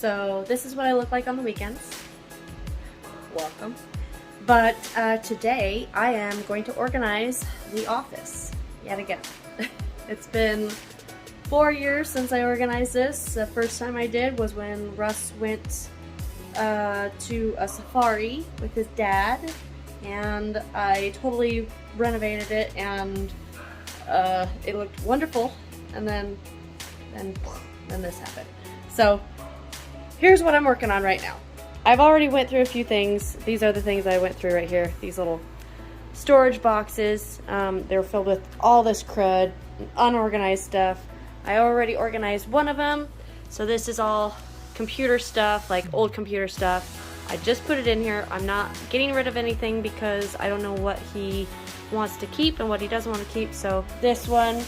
So this is what I look like on the weekends. Welcome. But today I am going to organize the office yet again. It's been 4 years since I organized this. The first time I did was when Russ went to a safari with his dad, and I totally renovated it, and it looked wonderful. And then this happened. So here's what I'm working on right now. I've already went through a few things. These are the things I went through right here. These little storage boxes. They're filled with all this crud, unorganized stuff. I already organized one of them. So this is all computer stuff, like old computer stuff. I just put it in here. I'm not getting rid of anything because I don't know what he wants to keep and what he doesn't want to keep. So this one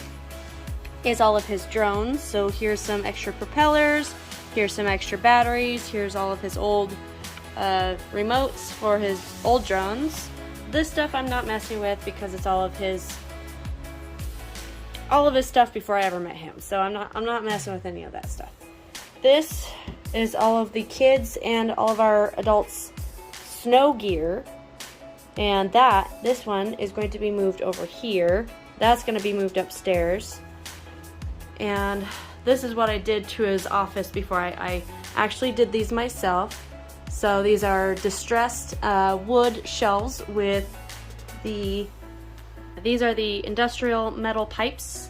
is all of his drones. So here's some extra propellers. Here's some extra batteries. Here's all of his old remotes for his old drones. This stuff I'm not messing with because it's all of his stuff before I ever met him. So I'm not messing with any of that stuff. This is all of the kids and all of our adults' snow gear. And this one is going to be moved over here. That's going to be moved upstairs. And this is what I did to his office before I actually did these myself. So these are distressed wood shelves with these are the industrial metal pipes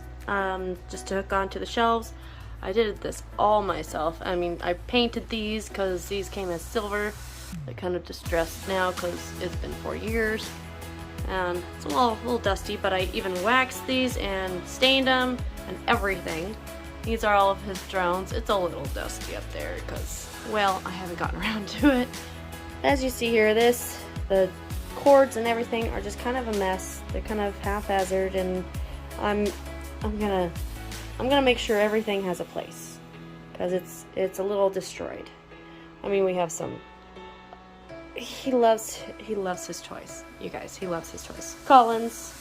just to hook onto the shelves. I did this all myself. I mean, I painted these because these came as silver. They're kind of distressed now because it's been 4 years. And it's a little dusty, but I even waxed these and stained them and everything. These are all of his drones. It's a little dusty up there because, well, I haven't gotten around to it. As you see here, the cords and everything are just kind of a mess. They're kind of haphazard, and I'm gonna make sure everything has a place because it's a little destroyed. I mean, we have some. He loves his toys, you guys. He loves his toys. Collins,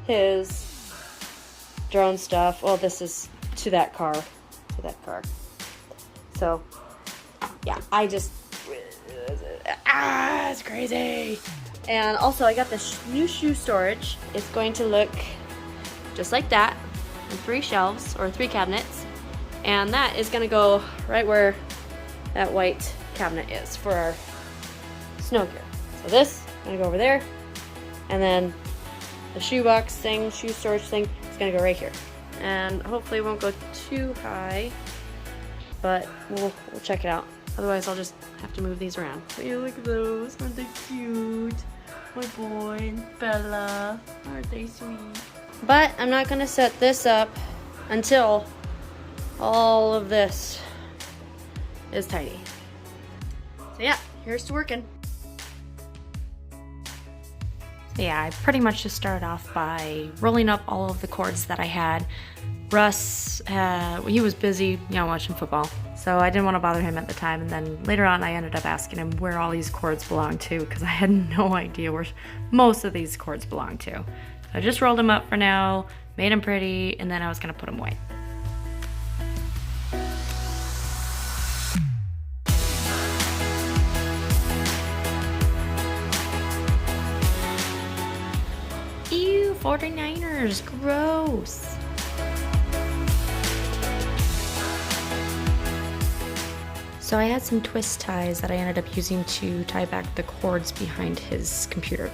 his drone stuff. Well, this is to that car. So, yeah, it's crazy. And also, I got this new shoe storage. It's going to look just like that, in 3 shelves or 3 cabinets, and that is going to go right where that white cabinet is for our snow gear. So this is going to go over there, and then the shoebox thing, shoe storage thing, is going to go right here. And hopefully it won't go too high, but we'll check it out. Otherwise, I'll just have to move these around. Hey, look at those. Aren't they cute? My boy and Bella. Aren't they sweet? But I'm not going to set this up until all of this is tidy. So yeah, here's to working. Yeah, I pretty much just started off by rolling up all of the cords that I had. Russ, he was busy, watching football, so I didn't want to bother him at the time. And then later on, I ended up asking him where all these cords belong to because I had no idea where most of these cords belong to. So I just rolled them up for now, made them pretty, and then I was going to put them away. Ew, 49ers, gross. So I had some twist ties that I ended up using to tie back the cords behind his computer.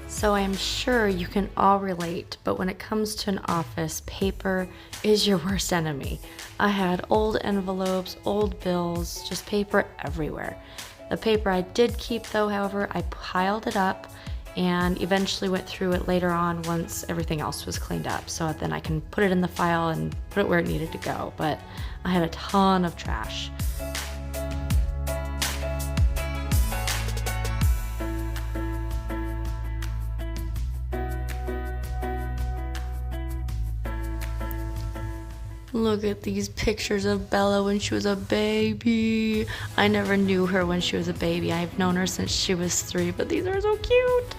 So I'm sure you can all relate, but when it comes to an office, paper is your worst enemy. I had old envelopes, old bills, just paper everywhere. The paper I did keep though, however, I piled it up and eventually went through it later on once everything else was cleaned up. So then I can put it in the file and put it where it needed to go. But I had a ton of trash. Look at these pictures of Bella when she was a baby. I never knew her when she was a baby. I've known her since she was 3, but these are so cute.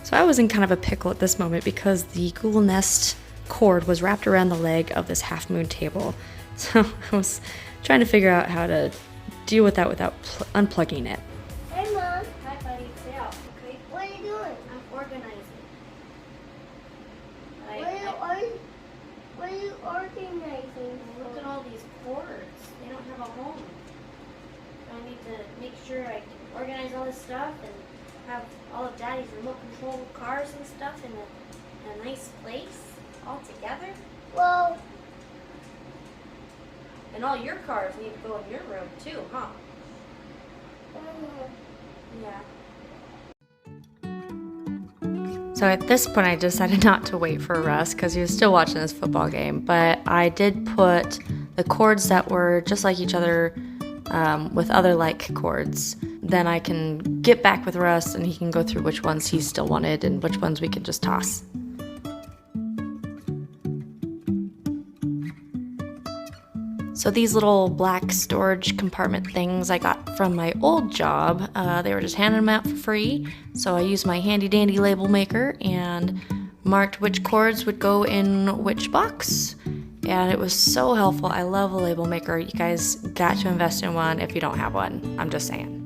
So I was in kind of a pickle at this moment because the Google Nest cord was wrapped around the leg of this half moon table. So I was trying to figure out how to deal with that without unplugging it. Hey, Mom. Hi, buddy. Stay out, okay? What are you doing? I'm organizing. What are you organizing? Look at all these cords. They don't have a home. So I need to make sure I can organize all this stuff and have all of Daddy's remote control cars and stuff in a nice place all together. Well, And all your cars need to go in your room too, huh? Yeah. So at this point, I decided not to wait for Russ because he was still watching this football game. But I did put the cords that were just like each other with other like cords. Then I can get back with Russ and he can go through which ones he still wanted and which ones we can just toss. So these little black storage compartment things I got from my old job, they were just handing them out for free. So I used my handy dandy label maker and marked which cords would go in which box. And it was so helpful. I love a label maker. You guys got to invest in one if you don't have one. I'm just saying.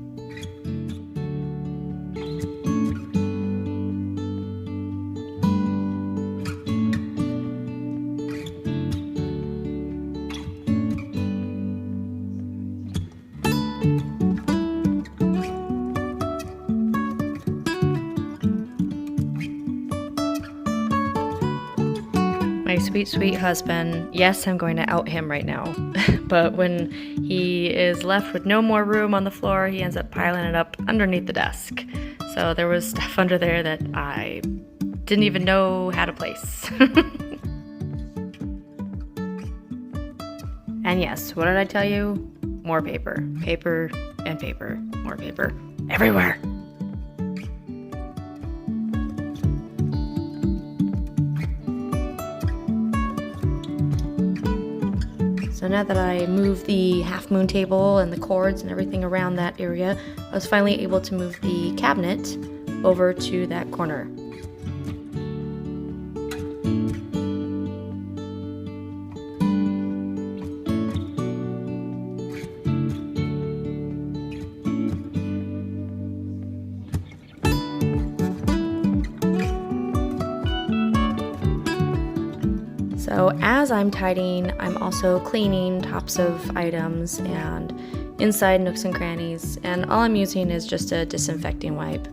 My sweet, sweet husband, yes, I'm going to out him right now, but when he is left with no more room on the floor, he ends up piling it up underneath the desk. So there was stuff under there that I didn't even know how to place. And yes, what did I tell you? More paper. Paper and paper. More paper. Everywhere. So now that I moved the half moon table and the cords and everything around that area, I was finally able to move the cabinet over to that corner. So as I'm tidying, I'm also cleaning tops of items and inside nooks and crannies, and all I'm using is just a disinfecting wipe.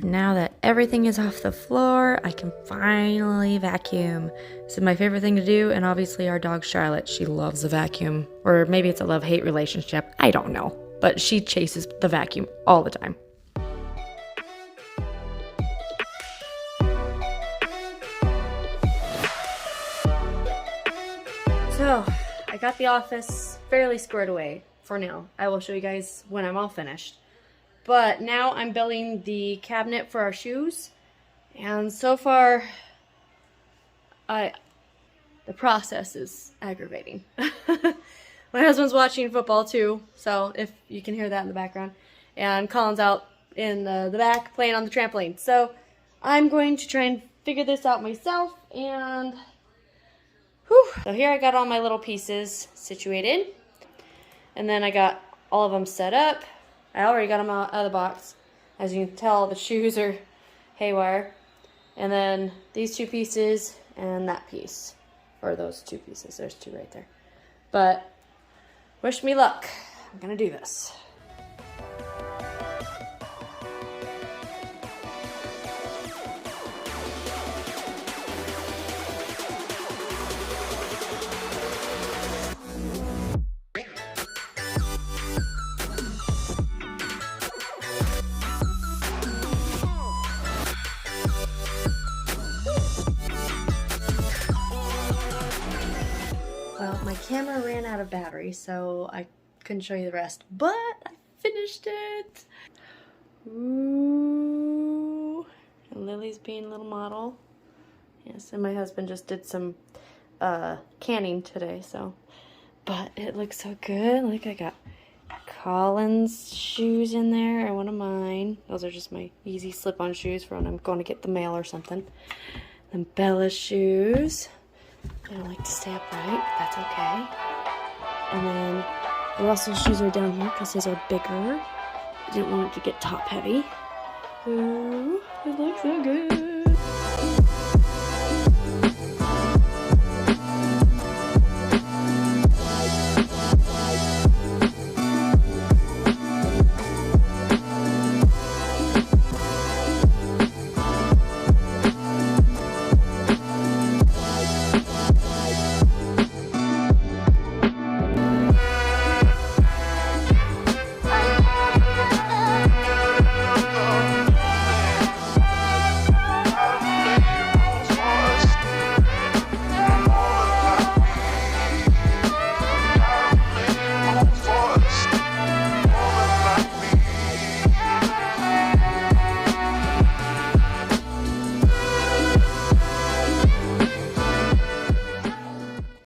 Now that everything is off the floor, I can finally vacuum. This is my favorite thing to do, and obviously our dog Charlotte, she loves the vacuum. Or maybe it's a love-hate relationship, I don't know. But she chases the vacuum all the time. So, I got the office fairly squared away for now. I will show you guys when I'm all finished. But now I'm building the cabinet for our shoes, and so far, the process is aggravating. My husband's watching football too, so if you can hear that in the background, and Colin's out in the back playing on the trampoline. So I'm going to try and figure this out myself, and whew. So here I got all my little pieces situated, and then I got all of them set up. I already got them out of the box. As you can tell, the shoes are haywire. And then these two pieces and that piece. Or those two pieces. There's two right there. But wish me luck. I'm gonna do this. Well, my camera ran out of battery, so I couldn't show you the rest, but I finished it. Ooh. And Lily's being a little model. Yes, and my husband just did some canning today, so. But it looks so good. Like, I got Colin's shoes in there, and one of mine. Those are just my easy slip-on shoes for when I'm going to get the mail or something. Then Bella's shoes. I don't like to stay upright, but that's okay. And then Russell's shoes are down here because his are bigger. I didn't want it to get top heavy. Ooh, it looks so good.